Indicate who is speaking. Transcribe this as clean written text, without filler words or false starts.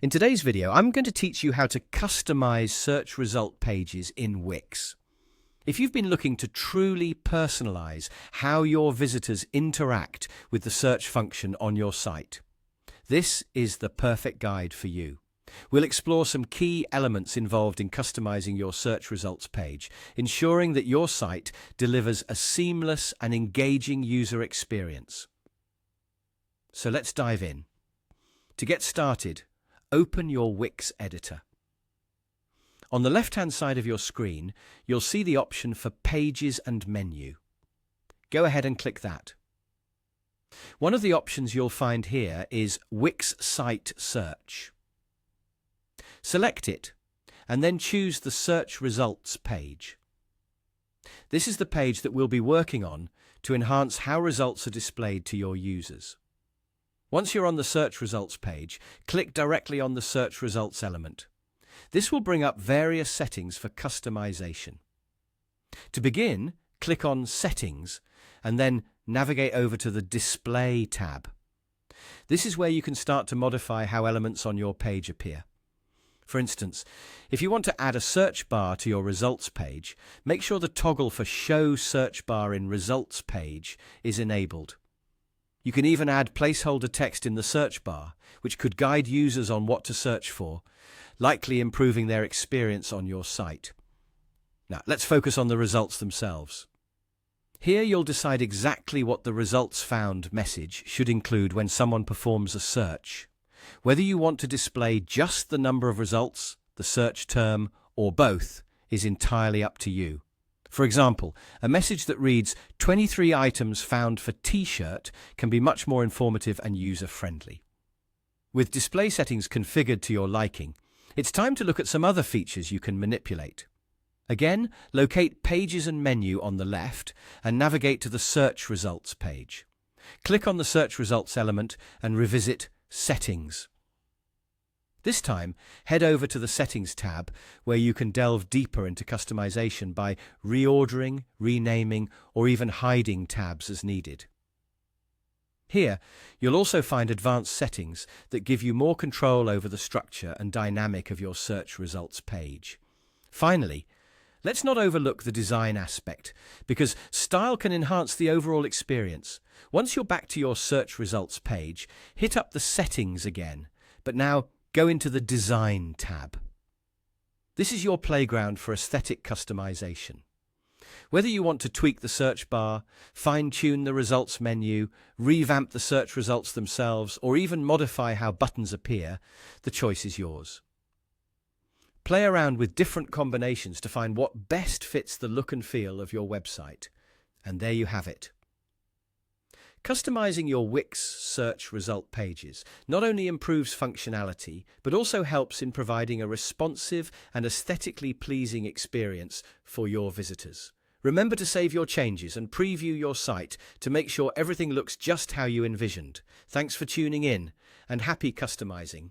Speaker 1: In today's video, I'm going to teach you how to customize search result pages in Wix. If you've been looking to truly personalize how your visitors interact with the search function on your site, this is the perfect guide for you. We'll explore some key elements involved in customizing your search results page, ensuring that your site delivers a seamless and engaging user experience. So let's dive in. To get started, open your Wix editor. On the left-hand side of your screen, you'll see the option for Pages and Menu. Go ahead and click that. One of the options you'll find here is Wix Site Search. Select it, and then choose the Search Results page. This is the page that we'll be working on to enhance how results are displayed to your users. Once you're on the search results page, click directly on the search results element. This will bring up various settings for customization. To begin, click on Settings and then navigate over to the Display tab. This is where you can start to modify how elements on your page appear. For instance, if you want to add a search bar to your results page, make sure the toggle for Show Search Bar in Results page is enabled. You can even add placeholder text in the search bar, which could guide users on what to search for, likely improving their experience on your site. Now, let's focus on the results themselves. Here you'll decide exactly what the results found message should include when someone performs a search. Whether you want to display just the number of results, the search term, or both is entirely up to you. For example, a message that reads 23 items found for t-shirt can be much more informative and user-friendly. With display settings configured to your liking, it's time to look at some other features you can manipulate. Again, locate Pages and Menu on the left and navigate to the Search Results page. Click on the Search Results element and revisit Settings. This time, head over to the Settings tab, where you can delve deeper into customization by reordering, renaming, or even hiding tabs as needed. Here, you'll also find advanced settings that give you more control over the structure and dynamic of your search results page. Finally, let's not overlook the design aspect, because style can enhance the overall experience. Once you're back to your search results page, hit up the Settings again, but now go into the Design tab. This is your playground for aesthetic customization. Whether you want to tweak the search bar, fine-tune the results menu, revamp the search results themselves, or even modify how buttons appear, the choice is yours. Play around with different combinations to find what best fits the look and feel of your website. And there you have it. Customizing your Wix search result pages not only improves functionality, but also helps in providing a responsive and aesthetically pleasing experience for your visitors. Remember to save your changes and preview your site to make sure everything looks just how you envisioned. Thanks for tuning in, and happy customizing.